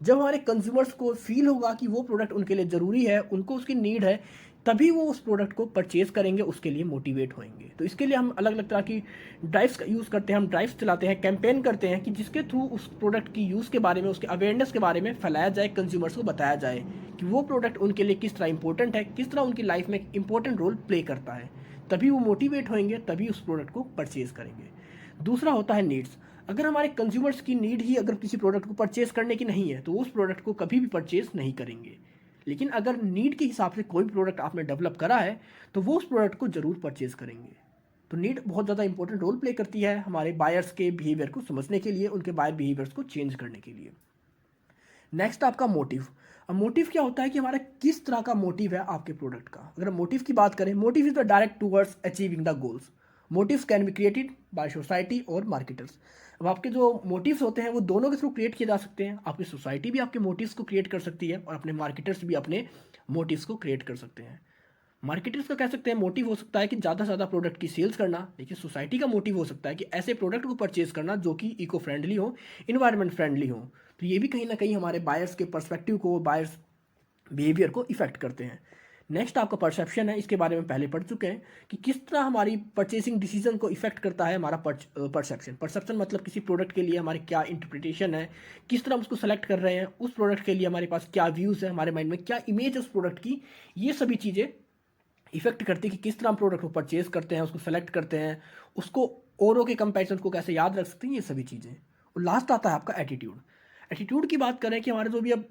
जब हमारे कंज्यूमर्स को फील होगा कि वो प्रोडक्ट उनके लिए ज़रूरी है, उनको उसकी नीड है, तभी वो उस प्रोडक्ट को परचेज़ करेंगे, उसके लिए मोटिवेट होंगे। तो इसके लिए हम अलग अलग तरह की ड्राइव्स का यूज़ करते हैं, हम ड्राइव्स चलाते हैं, कैंपेन करते हैं कि जिसके थ्रू उस प्रोडक्ट की यूज़ के बारे में, उसके अवेयरनेस के बारे में फैलाया जाए, कंज्यूमर्स को बताया जाए कि वो प्रोडक्ट उनके लिए किस तरह इंपॉर्टेंट है, किस तरह उनकी लाइफ में एक इंपॉर्टेंट रोल प्ले करता है। तभी वो मोटिवेट होंगे, तभी उस प्रोडक्ट को परचेज़ करेंगे। दूसरा होता है नीड्स। अगर हमारे कंज्यूमर्स की नीड ही अगर किसी प्रोडक्ट को परचेज़ करने की नहीं है, तो उस प्रोडक्ट को कभी भी परचेज़ नहीं करेंगे। लेकिन अगर नीड के हिसाब से कोई भी प्रोडक्ट आपने डेवलप करा है, तो वो उस प्रोडक्ट को ज़रूर परचेज़ करेंगे। तो नीड बहुत ज़्यादा इंपॉर्टेंट रोल प्ले करती है हमारे बायर्स के बिहेवियर को समझने के लिए, उनके बायर बिहेवियर्स को चेंज करने के लिए। नेक्स्ट आपका मोटिव। अब मोटिव क्या होता है कि हमारा किस तरह का मोटिव है आपके प्रोडक्ट का। अगर मोटिव की बात करें, motive is the direct towards achieving the goals. Motives can be created by society और मार्केटर्स। अब आपके जो मोटिव्स होते हैं वो दोनों के थ्रू क्रिएट किए जा सकते हैं। आपकी सोसाइटी भी आपके मोटिव्स को क्रिएट कर सकती है और अपने मार्केटर्स भी अपने मोटिव्स को क्रिएट कर सकते हैं। मार्केटर्स का कह सकते हैं मोटिव हो सकता है कि ज़्यादा से ज़्यादा प्रोडक्ट की सेल्स करना, लेकिन सोसाइटी का मोटिव हो सकता है कि ऐसे प्रोडक्ट को परचेज करना जो कि इको फ्रेंडली हो, इन्वायरमेंट फ्रेंडली हो। तो ये भी कहीं ना कहीं हमारे बायर्स के पर्सपेक्टिव को, बायर्स बिहेवियर को इफेक्ट करते हैं। नेक्स्ट आपका परसेप्शन है, इसके बारे में पहले पढ़ चुके हैं कि किस तरह हमारी परचेसिंग डिसीजन को इफेक्ट करता है हमारा परसेप्शन। परसेप्शन मतलब किसी प्रोडक्ट के लिए हमारी क्या इंटरप्रिटेशन है, किस तरह हम उसको सेलेक्ट कर रहे हैं, उस प्रोडक्ट के लिए हमारे पास क्या व्यूज़ है, हमारे माइंड में क्या इमेज है उस प्रोडक्ट की। ये सभी चीज़ें इफेक्ट करती है कि किस तरह हम प्रोडक्ट को परचेज करते हैं, उसको सेलेक्ट करते हैं, उसको औरों के कंपैरिजन को कैसे याद रख सकते हैं, ये सभी चीज़ें। और लास्ट आता है आपका एटीट्यूड। एटीट्यूड की बात करें कि हमारे जो भी अब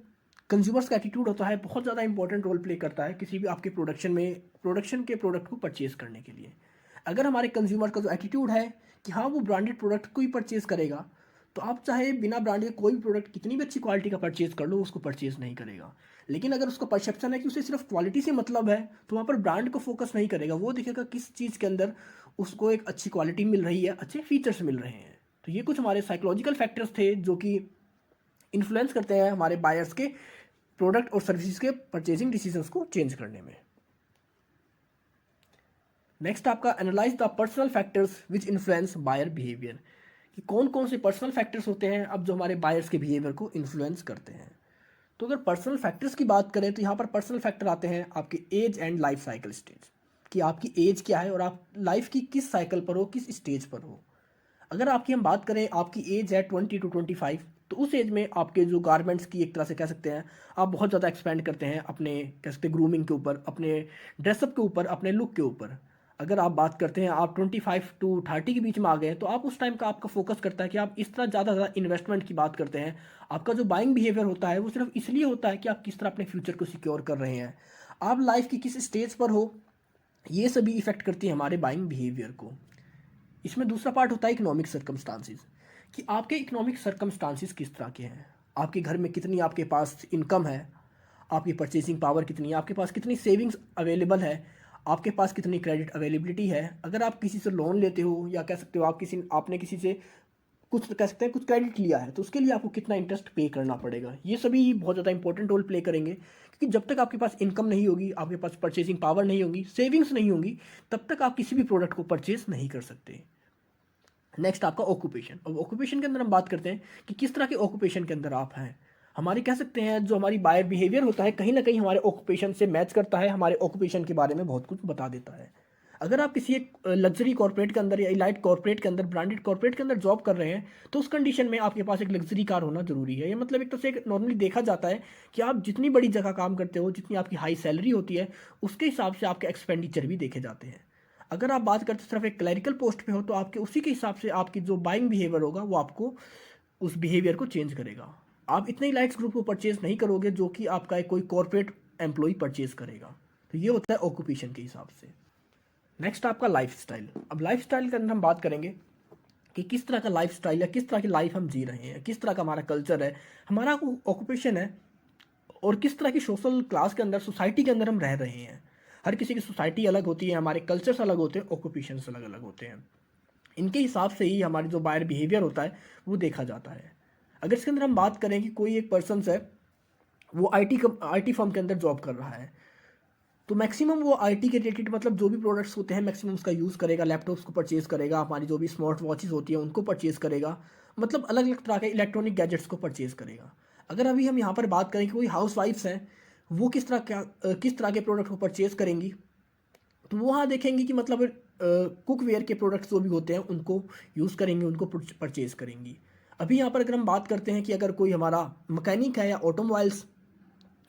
कंज्यूमर्स का एटीट्यूड होता है बहुत ज़्यादा इंपॉर्टेंट रोल प्ले करता है किसी भी आपके प्रोडक्शन के प्रोडक्ट को परचेज करने के लिए। अगर हमारे कंज्यूमर का जो एटीट्यूड है कि हाँ वो ब्रांडेड प्रोडक्ट को ही परचेज करेगा, तो आप चाहे बिना ब्रांडेड कोई भी प्रोडक्ट कितनी भी अच्छी क्वालिटी का परचेज कर लो, उसको परचेज नहीं करेगा। लेकिन अगर उसका परसेप्शन है कि उसे सिर्फ क्वालिटी से मतलब है, तो वहाँ पर ब्रांड को फोकस नहीं करेगा, वो देखेगा किस चीज़ के अंदर उसको एक अच्छी क्वालिटी मिल रही है, अच्छे फीचर्स मिल रहे हैं। तो ये कुछ हमारे साइकोलॉजिकल फैक्टर्स थे जो कि इन्फ्लुएंस करते हैं हमारे बायर्स के प्रोडक्ट और सर्विसेज के परचेजिंग डिसीजंस को चेंज करने में। नेक्स्ट आपका analyse the personal factors which influence buyer behaviour, कि कौन कौन से पर्सनल फैक्टर्स होते हैं अब जो हमारे बायर्स के बिहेवियर को इन्फ्लुएंस करते हैं। तो अगर पर्सनल फैक्टर्स की बात करें तो यहाँ पर पर्सनल फैक्टर आते हैं आपके age and life cycle stage, कि आपकी एज क्या है और आप लाइफ की किस साइकिल पर हो, किस स्टेज पर हो। अगर आपकी हम बात करें, आपकी एज है 20 to 25, तो उस एज में आपके जो गारमेंट्स की एक तरह से कह सकते हैं आप बहुत ज़्यादा एक्सपेंड करते हैं अपने कह सकते हैं ग्रूमिंग के ऊपर, अपने ड्रेसअप के ऊपर, अपने लुक के ऊपर। अगर आप बात करते हैं आप 25 to 30 के बीच में आ गए, तो आप उस टाइम का आपका फोकस करता है कि आप इस तरह ज़्यादा इन्वेस्टमेंट की बात करते हैं। आपका जो बाइंग बिहेवियर होता है वो सिर्फ इसलिए होता है कि आप किस तरह अपने फ्यूचर को सिक्योर कर रहे हैं, आप लाइफ की किस स्टेज पर हो। ये सभी इफेक्ट करती है हमारे बाइंग बिहेवियर को। इसमें दूसरा पार्ट होता है इकोनॉमिक सर्कमस्टांसिस, कि आपके इकोनॉमिक सर्कमस्टांसिस किस तरह के हैं, आपके घर में कितनी आपके पास इनकम है, आपकी परचेसिंग पावर कितनी है, आपके पास कितनी सेविंग्स अवेलेबल है, आपके पास कितनी क्रेडिट अवेलेबिलिटी है। अगर आप किसी से लोन लेते हो या कह सकते हो आपने किसी से कुछ कह सकते हैं कुछ क्रेडिट लिया है, तो उसके लिए आपको कितना इंटरेस्ट पे करना पड़ेगा, ये सभी बहुत ज़्यादा इंपॉर्टेंट रोल प्ले करेंगे। क्योंकि जब तक आपके पास इनकम नहीं होगी, आपके पास परचेसिंग पावर नहीं होगी, सेविंग्स नहीं होंगी, तब तक आप किसी भी प्रोडक्ट को परचेज नहीं कर सकते। नेक्स्ट आपका ऑक्यूपेशन। अब ऑक्यूपेशन के अंदर हम बात करते हैं कि किस तरह के ऑक्यूपेशन के अंदर आप हैं। हमारी कह सकते हैं जो हमारी बायर बिहेवियर होता है कहीं ना कहीं हमारे ऑक्यूपेशन से मैच करता है, हमारे ऑक्यूपेशन के बारे में बहुत कुछ बता देता है। अगर आप किसी एक लग्जरी कॉर्पोरेट के अंदर या इलाइट कॉर्पोरेट के अंदर, ब्रांडेड कॉर्पोरेट के अंदर जॉब कर रहे हैं, तो उस कंडीशन में आपके पास एक लग्जरी कार होना जरूरी है। ये मतलब एक तरह से नॉर्मली देखा जाता है कि आप जितनी बड़ी जगह काम करते हो, जितनी आपकी हाई सैलरी होती है, उसके हिसाब से आपके एक्सपेंडिचर भी देखे जाते हैं। अगर आप बात करते सिर्फ एक क्लरिकल पोस्ट पे हो, तो आपके उसी के हिसाब से आपकी जो बाइंग बिहेवियर होगा वो आपको उस बिहेवियर को चेंज करेगा। आप इतने लाइट्स ग्रुप को परचेज नहीं करोगे जो कि आपका एक कोई कॉर्पोरेट एम्प्लॉय परचेज करेगा। तो ये होता है ऑक्यूपेशन के हिसाब से। नेक्स्ट आपका लाइफ स्टाइल। अब लाइफ स्टाइल के अंदर हम बात करेंगे कि किस तरह का लाइफ स्टाइल है, किस तरह की लाइफ हम जी रहे हैं, किस तरह का हमारा कल्चर है, हमारा ऑक्यूपेशन है, और किस तरह की सोशल क्लास के अंदर, सोसाइटी के अंदर हम रह रहे हैं। हर किसी की सोसाइटी अलग होती है, हमारे कल्चर्स अलग होते हैं, ऑक्यूपेशंस अलग अलग होते हैं। इनके हिसाब से ही हमारी जो बायर बिहेवियर होता है वो देखा जाता है। अगर इसके अंदर हम बात करें कि कोई एक पर्सन है, वो आईटी फर्म के अंदर जॉब कर रहा है, तो मैक्सिमम वो आईटी के रिलेटेड मतलब जो भी प्रोडक्ट्स होते हैं मैक्सिमम उसका यूज़ करेगा, लैपटॉप्स को परचेज़ करेगा, हमारी जो भी स्मार्ट वॉचेस होती हैं उनको परचेज़ करेगा, मतलब अलग अलग तरह के इलेक्ट्रॉनिक गैजेट्स को परचेज़ करेगा। अगर अभी हम यहाँ पर बात करें कि कोई हाउस वाइफ्स हैं, वो किस तरह के प्रोडक्ट को परचेज करेंगी, तो वो वहाँ देखेंगे कि मतलब कुकवेयर के प्रोडक्ट्स जो भी होते हैं उनको यूज़ करेंगे, उनको परचेज करेंगी। अभी यहाँ पर अगर हम बात करते हैं कि अगर कोई हमारा मैकेनिक है या ऑटोमोबाइल्स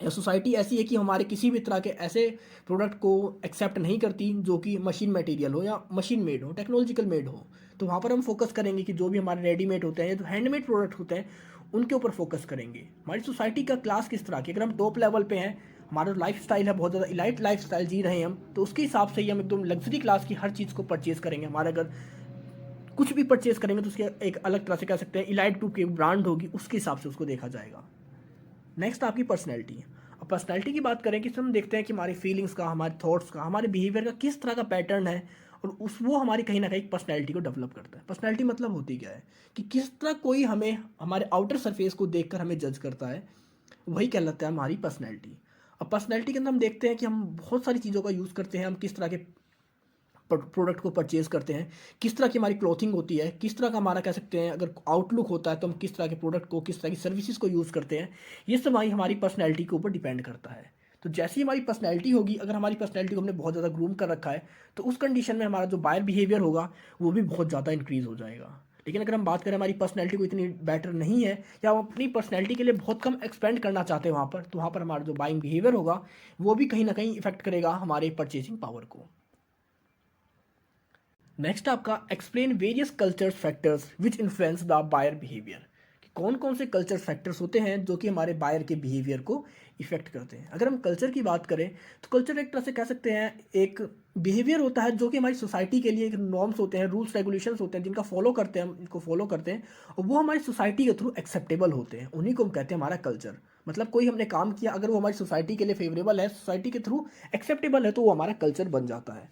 या सोसाइटी ऐसी है कि हमारे किसी भी तरह के ऐसे प्रोडक्ट को एक्सेप्ट नहीं करती जो कि मशीन मटेरियल हो या मशीन मेड हो, टेक्नोलॉजिकल मेड हो, तो वहाँ पर हम फोकस करेंगे कि जो भी हमारे रेडीमेड होते हैं या जो हैंडमेड प्रोडक्ट होते हैं उनके ऊपर फोकस करेंगे। हमारी सोसाइटी का क्लास किस तरह की, अगर हम टॉप लेवल पे हैं, हमारा लाइफ स्टाइल है बहुत ज़्यादा इलाइट लाइफ स्टाइल जी रहे हैं हम, तो उसके हिसाब से ही हम एकदम लग्जरी क्लास की हर चीज़ को परचेज़ करेंगे। हमारे अगर कुछ भी परचेज़ करेंगे तो उसके एक अलग तरह से कह सकते हैं इलाइट ग्रुप की एक ब्रांड होगी, उसके हिसाब से उसको देखा जाएगा। नेक्स्ट आपकी पर्सनैलिटी। अब पर्सनैलिटी की बात करें कि हम देखते हैं कि हमारी फीलिंग्स का, हमारे थॉट्स का, हमारे बिहेवियर का किस तरह का पैटर्न है, और वो हमारी कहीं ना कहीं पर्सनैलिटी को डेवलप करता है। पर्सनैलिटी मतलब होती क्या है कि किस तरह कोई हमें हमारे आउटर सरफेस को देखकर हमें जज करता है, वही कहलाता है हमारी पर्सनैलिटी। अब पर्सनैलिटी के अंदर हम देखते हैं कि हम बहुत सारी चीज़ों का यूज़ करते हैं, हम किस तरह के प्रोडक्ट को परचेज़ करते हैं, किस तरह की हमारी क्लॉथिंग होती है, किस तरह का हमारा कह सकते हैं अगर आउटलुक होता है तो हम किस तरह के प्रोडक्ट को, किस तरह की सर्विसेज को यूज़ करते हैं, ये सब हमारी पर्सनैलिटी के ऊपर डिपेंड करता है। तो जैसी हमारी पर्सनैलिटी होगी, अगर हमारी पर्सनैलिटी को हमने बहुत ज़्यादा ग्रूम कर रखा है तो उस कंडीशन में हमारा जो बायर बिहेवियर होगा वो भी बहुत ज़्यादा इंक्रीज़ हो जाएगा। लेकिन अगर हम बात करें हमारी पर्सनैलिटी को इतनी बेटर नहीं है या हम अपनी पर्सनैलिटी के लिए बहुत कम एक्सपेंड करना चाहते हैं वहाँ पर, तो वहाँ पर हमारा जो बाइंग बिहेवियर होगा वो भी कहीं ना कहीं इफेक्ट करेगा हमारे परचेसिंग पावर को। नेक्स्ट आपका explain various culture factors which influence the buyer behaviour, कि कौन कौन से कल्चर फैक्टर्स होते हैं जो कि हमारे बायर के बिहेवियर को इफेक्ट करते हैं। अगर हम कल्चर की बात करें तो कल्चर एक तरह से कह सकते हैं एक बिहेवियर होता है जो कि हमारी सोसाइटी के लिए एक नॉर्म्स होते हैं, रूल्स रेगुलेशंस होते हैं जिनका फॉलो करते हैं, हम इनको फॉलो करते हैं और वो हमारी सोसाइटी के थ्रू एक्सेप्टेबल होते हैं, उन्हीं को हम कहते हैं हमारा कल्चर। मतलब कोई हमने काम किया, अगर वो हमारी सोसाइटी के लिए फेवरेबल है, सोसाइटी के थ्रू एक्सेप्टेबल है, तो वो हमारा कल्चर बन जाता है।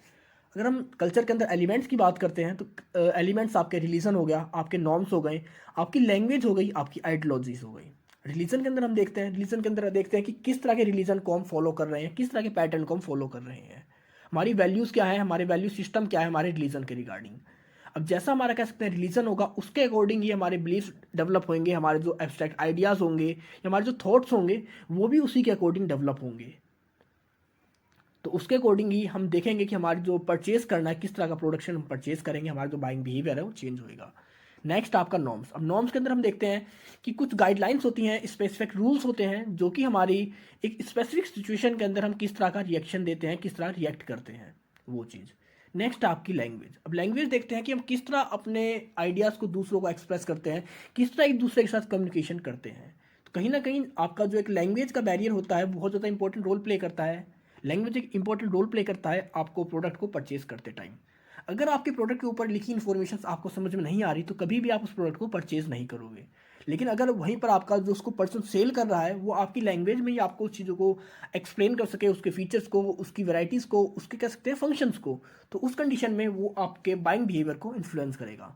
अगर हम कल्चर के अंदर एलिमेंट्स की बात करते हैं तो एलिमेंट्स आपके रिलीजन हो गया, आपके नॉर्म्स हो गए, आपकी लैंग्वेज हो गई, आपकी आइडियोलॉजीज हो गई। रिलीजन के अंदर हम देखते हैं, रिलीजन के अंदर देखते हैं कि किस तरह के रिलीजन को हम फॉलो कर रहे हैं, किस तरह के पैटर्न को हम फॉलो कर रहे हैं, हमारी वैल्यूज़ क्या है, हमारे वैल्यू सिस्टम क्या है हमारे रिलीजन के रिगार्डिंग। अब जैसा हमारा कह सकते हैं रिलीजन होगा उसके अकॉर्डिंग ही हमारे बिलीफ डेवलप होंगे, हमारे जो एब्स्ट्रैक्ट आइडियाज़ होंगे या हमारे जो थॉट्स होंगे वो भी उसी के अकॉर्डिंग डेवलप होंगे। तो उसके अकॉर्डिंग ही हम देखेंगे कि हमारी जो परचेज करना है, किस तरह का प्रोडक्शन हम परचेज करेंगे, हमारा जो बाइंग बिहेवियर है वो चेंज होएगा। नेक्स्ट आपका नॉर्म्स। अब नॉर्म्स के अंदर हम देखते हैं कि कुछ गाइडलाइंस होती हैं, स्पेसिफिक रूल्स होते हैं जो कि हमारी एक स्पेसिफिक सिचुएशन के अंदर हम किस तरह का रिएक्शन देते हैं, किस तरह रिएक्ट करते हैं, वो चीज़। नेक्स्ट आपकी लैंग्वेज। अब लैंग्वेज देखते हैं कि हम किस तरह अपने आइडियाज़ को दूसरों को एक्सप्रेस करते हैं, किस तरह एक दूसरे के साथ कम्युनिकेशन करते हैं। तो कहीं ना कहीं आपका जो एक लैंग्वेज का बैरियर होता है वो बहुत ज़्यादा इंपॉर्टेंट रोल प्ले करता है। लैंग्वेज एक इंपॉर्टेंट रोल प्ले करता है आपको प्रोडक्ट को परचेज करते टाइम। अगर आपके प्रोडक्ट के ऊपर लिखी इन्फॉर्मेशन आपको समझ में नहीं आ रही तो कभी भी आप उस प्रोडक्ट को परचेज नहीं करोगे। लेकिन अगर वहीं पर आपका जो उसको पर्सन सेल कर रहा है वो आपकी लैंग्वेज में ही आपको उस चीज़ों को एक्सप्लेन कर सके, उसके फीचर्स को, उसकी वैराइटीज़ को, उसके कह सकते हैं फंक्शंस को, तो उस कंडीशन में वो आपके बाइंग बिहेवियर को इन्फ्लुएंस करेगा।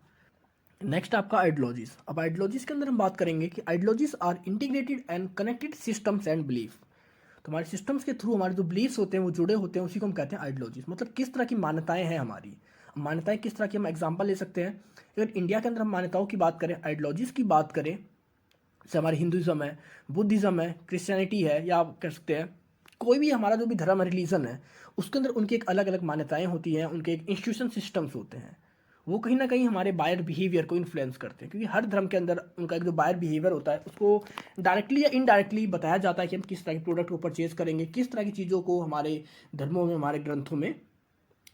नेक्स्ट आपका आइडियोलॉजीज। अब आइडियोलॉजीज के अंदर हम बात करेंगे कि ideologies are integrated and connected systems and belief. तो हमारे सिस्टम्स के थ्रू हमारे जो बिलीफ्स होते हैं वो जुड़े होते हैं, उसी को हम कहते हैं आइडियोलॉजीज। मतलब किस तरह की मान्यताएं हैं हमारी, मान्यताएं किस तरह की, हम एग्जांपल ले सकते हैं। अगर इंडिया के अंदर हम मान्यताओं की बात करें, आइडियोलॉजीज की बात करें, जैसे हमारे हिंदुज़म है, बुद्धिज़्म है, क्रिश्चियनिटी है, या आप कह सकते हैं कोई भी हमारा जो भी धर्म है, रिलीजन है, उसके अंदर उनकी एक अलग अलग मान्यताएं होती हैं, उनके एक इंस्टीट्यूशन सिस्टम्स होते हैं, वो कहीं ना कहीं हमारे बायर बिहेवियर को इन्फ्लुएंस करते हैं। क्योंकि हर धर्म के अंदर उनका एक जो बायर बिहेवियर होता है उसको डायरेक्टली या इनडायरेक्टली बताया जाता है कि हम किस तरह के प्रोडक्ट को परचेज करेंगे, किस तरह की चीज़ों को हमारे धर्मों में, हमारे ग्रंथों में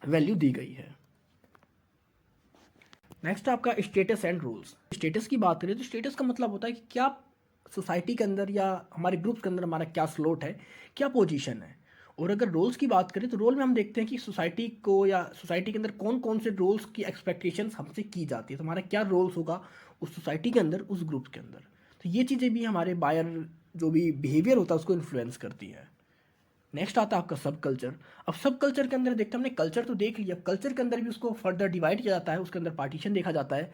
वैल्यू दी गई है। नेक्स्ट आपका स्टेटस एंड रूल्स। स्टेटस की बात करें तो स्टेटस का मतलब होता है कि क्या सोसाइटी के अंदर या हमारे ग्रुप्स के अंदर हमारा क्या स्लॉट है, क्या पोजीशन है। और अगर रोल्स की बात करें तो रोल में हम देखते हैं कि सोसाइटी को या सोसाइटी के अंदर कौन कौन से रोल्स की एक्सपेक्टेशंस हमसे की जाती है, तो हमारा क्या रोल्स होगा उस सोसाइटी के अंदर, उस ग्रुप के अंदर। तो ये चीज़ें भी हमारे बायर जो भी बिहेवियर होता है उसको इन्फ्लुएंस करती है। नेक्स्ट आता है आपका सब कल्चर। अब सब कल्चर के अंदर देखते हैं, हमने कल्चर तो देख लिया, कल्चर के अंदर भी उसको फर्दर डिवाइड किया जाता है, उसके अंदर पार्टीशन देखा जाता है।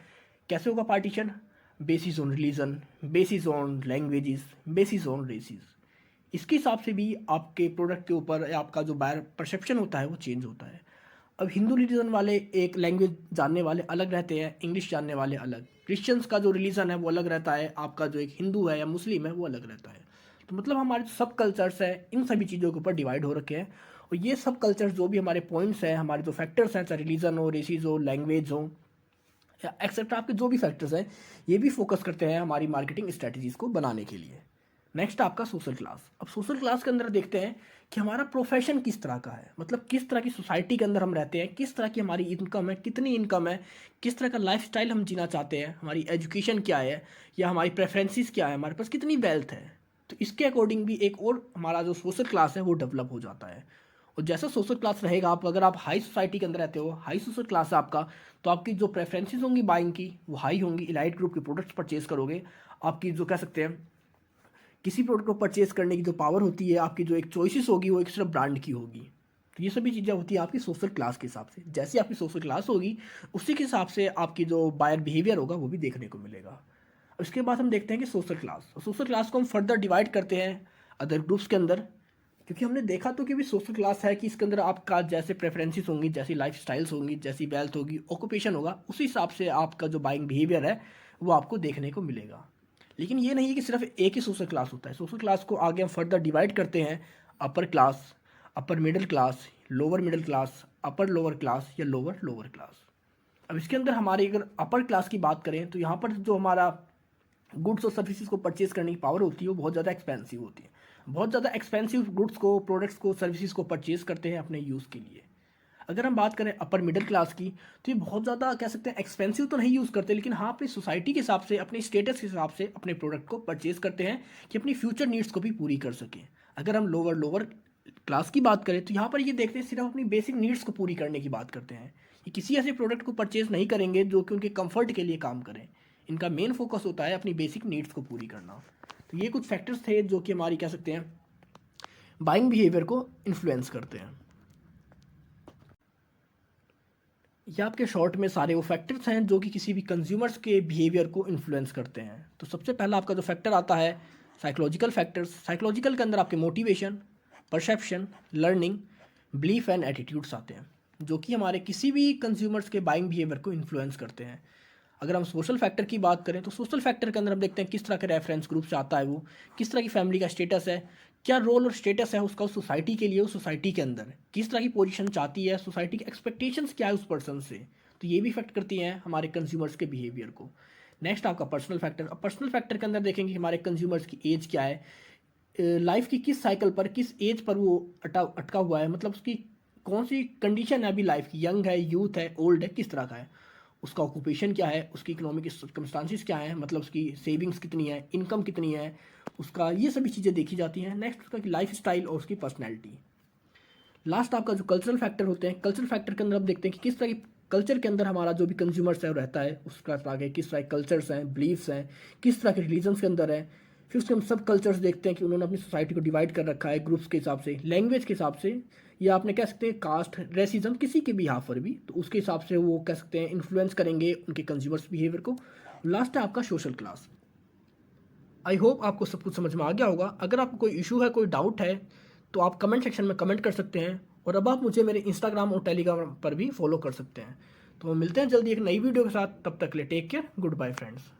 कैसे होगा partition? Basis on religion, basis on languages, basis on races. इसके हिसाब से भी आपके प्रोडक्ट के ऊपर या आपका जो बायर परसेप्शन होता है वो चेंज होता है। अब हिंदू रिलीजन वाले एक लैंग्वेज जानने वाले अलग रहते हैं, इंग्लिश जानने वाले अलग। क्रिश्चियंस का जो रिलीजन है वो अलग रहता है, आपका जो एक हिंदू है या मुस्लिम है वो अलग रहता है। तो मतलब हमारे जो सब कल्चर्स हैं इन सभी चीज़ों के ऊपर डिवाइड हो रखे हैं, और ये सब कल्चर्स जो भी हमारे पॉइंट्स हैं, हमारे जो फैक्टर्स हैं, चाहे रिलीजन हो, रेसिस हो, लैंग्वेज हो या एक्सेट्रा, आपके जो भी फैक्टर्स हैं, ये भी फोकस करते हैं हमारी मार्केटिंग स्ट्रेटजीज़ को बनाने के लिए। नेक्स्ट आपका सोशल क्लास। अब सोशल क्लास के अंदर देखते हैं कि हमारा प्रोफेशन किस तरह का है, मतलब किस तरह की सोसाइटी के अंदर हम रहते हैं, किस तरह की हमारी इनकम है, कितनी इनकम है, किस तरह का लाइफस्टाइल हम जीना चाहते हैं, हमारी एजुकेशन क्या है या हमारी प्रेफरेंसेस क्या है, हमारे पास कितनी वेल्थ है। तो इसके अकॉर्डिंग भी एक और हमारा जो सोशल क्लास है वो डेवलप हो जाता है। और जैसा सोशल क्लास रहेगा, आप अगर आप हाई सोसाइटी के अंदर रहते हो, हाई सोशल क्लास है आपका, तो आपकी जो प्रेफरेंसेस होंगी बाइंग की वो हाई होंगी, इलाइट ग्रुप के प्रोडक्ट्स परचेज करोगे। आपकी जो कह सकते हैं किसी प्रोडक्ट को परचेज करने की जो पावर होती है, आपकी जो एक चॉइसेस होगी वो एक सिर्फ ब्रांड की होगी। तो ये सभी चीज़ें होती हैं आपकी सोशल क्लास के हिसाब से। जैसी आपकी सोशल क्लास होगी उसी के हिसाब से आपकी जो बायर बिहेवियर होगा वो भी देखने को मिलेगा। उसके बाद हम देखते हैं कि सोशल क्लास को हम फर्दर डिवाइड करते हैं अदर ग्रुप्स के अंदर, क्योंकि हमने देखा तो कि भी सोशल क्लास है कि इसके अंदर आपका जैसे प्रेफरेंसेस होंगी, जैसी लाइफ स्टाइल्स होंगी, जैसी वेल्थ होगी, ऑक्यूपेशन होगा, उसी हिसाब से आपका जो बाइंग बिहेवियर है वो आपको देखने को मिलेगा। लेकिन ये नहीं है कि सिर्फ एक ही सोशल क्लास होता है। सोशल क्लास को आगे हम फर्दर डिवाइड करते हैं upper class, upper middle class, lower middle class, upper lower class या लोअर लोअर क्लास। अब इसके अंदर हमारी अगर अपर क्लास की बात करें तो यहाँ पर जो हमारा गुड्स और सर्विसेज को परचेज करने की पावर होती है वो बहुत ज़्यादा एक्सपेंसिव होती है। बहुत ज़्यादा एक्सपेंसिव गुड्स को, प्रोडक्ट्स को, सर्विसेज को परचेज करते हैं अपने यूज़ के लिए। अगर हम बात करें अपर मिडिल क्लास की, तो ये बहुत ज़्यादा कह सकते हैं एक्सपेंसिव तो नहीं यूज़ करते, लेकिन हाँ अपनी सोसाइटी के हिसाब से, अपने स्टेटस के हिसाब से अपने प्रोडक्ट को परचेज करते हैं कि अपनी फ्यूचर नीड्स को भी पूरी कर सकें। अगर हम लोअर क्लास की बात करें तो यहाँ पर ये देखते हैं सिर्फ अपनी बेसिक नीड्स को पूरी करने की बात करते हैं। ये किसी ऐसे प्रोडक्ट को परचेज नहीं करेंगे जो कि उनके कंफर्ट के लिए काम करें। इनका मेन फोकस होता है अपनी बेसिक नीड्स को पूरी करना। तो ये कुछ फैक्टर्स थे जो कि हमारी कह सकते हैं बाइंग बिहेवियर को इन्फ्लुएंस करते हैं। ये आपके शॉर्ट में सारे वो फैक्टर्स हैं जो कि किसी भी कंज्यूमर्स के बिहेवियर को इन्फ्लुएंस करते हैं। तो सबसे पहला आपका जो फैक्टर आता है साइकोलॉजिकल फैक्टर्स। साइकोलॉजिकल के अंदर आपके motivation, perception, learning, belief and attitudes आते हैं जो कि हमारे किसी भी कंज्यूमर्स के बाइंग बिहेवियर को इन्फ्लुएंस करते हैं। अगर हम सोशल फैक्टर की बात करें तो सोशल फैक्टर के अंदर हम देखते हैं किस तरह का रेफरेंस ग्रुप से आता है, वो किस तरह की फैमिली का स्टेटस है, क्या रोल और स्टेटस है उसका उस सोसाइटी के लिए, उस सोसाइटी के अंदर किस तरह की पोजीशन चाहती है, सोसाइटी की एक्सपेक्टेशंस क्या है उस पर्सन से। तो ये भी इफेक्ट करती हैं हमारे कंज्यूमर्स के बिहेवियर को। नेक्स्ट आपका पर्सनल फैक्टर। अब पर्सनल फैक्टर के अंदर देखेंगे हमारे कंज्यूमर्स की एज क्या है, लाइफ की किस साइकिल पर, किस एज पर वो अटका हुआ है, मतलब उसकी कौन सी कंडीशन है अभी लाइफ की, यंग है, यूथ है, ओल्ड है, किस तरह का है, उसका ऑक्यूपेशन क्या है, उसकी इकोनॉमिक सर्कमस्टांसिस क्या है, मतलब उसकी सेविंग्स कितनी है, इनकम कितनी है उसका, ये सभी चीज़ें देखी जाती हैं। नेक्स्ट उसका लाइफ स्टाइल और उसकी पर्सनैलिटी। लास्ट आपका जो कल्चरल फैक्टर होते हैं, कल्चरल फैक्टर के अंदर आप देखते हैं कि किस तरह की कल्चर के अंदर हमारा जो भी कंज्यूमर्स है वो रहता है, उसका आगे किस तरह के कल्चर्स हैं, बिलीफ्स हैं, किस तरह के रिलीजन्स के अंदर है। फिर उसके हम सब कल्चर्स देखते हैं कि उन्होंने अपनी सोसाइटी को डिवाइड कर रखा है ग्रुप्स के हिसाब से, लैंग्वेज के हिसाब से, या आपने कह सकते हैं कास्ट, रेसिज्म, किसी के भी यहाँ पर भी, तो उसके हिसाब से वो कह सकते हैं इन्फ्लुएंस करेंगे उनके कंज्यूमर्स बिहेवियर को। लास्ट है आपका सोशल क्लास। आई होप आपको सब कुछ समझ में आ गया होगा। अगर आपको कोई इशू है, कोई डाउट है, तो आप कमेंट सेक्शन में कमेंट कर सकते हैं, और अब आप मुझे मेरे इंस्टाग्राम और टेलीग्राम पर भी फॉलो कर सकते हैं। तो मिलते हैं जल्दी एक नई वीडियो के साथ, तब तक के लिए take care, goodbye friends.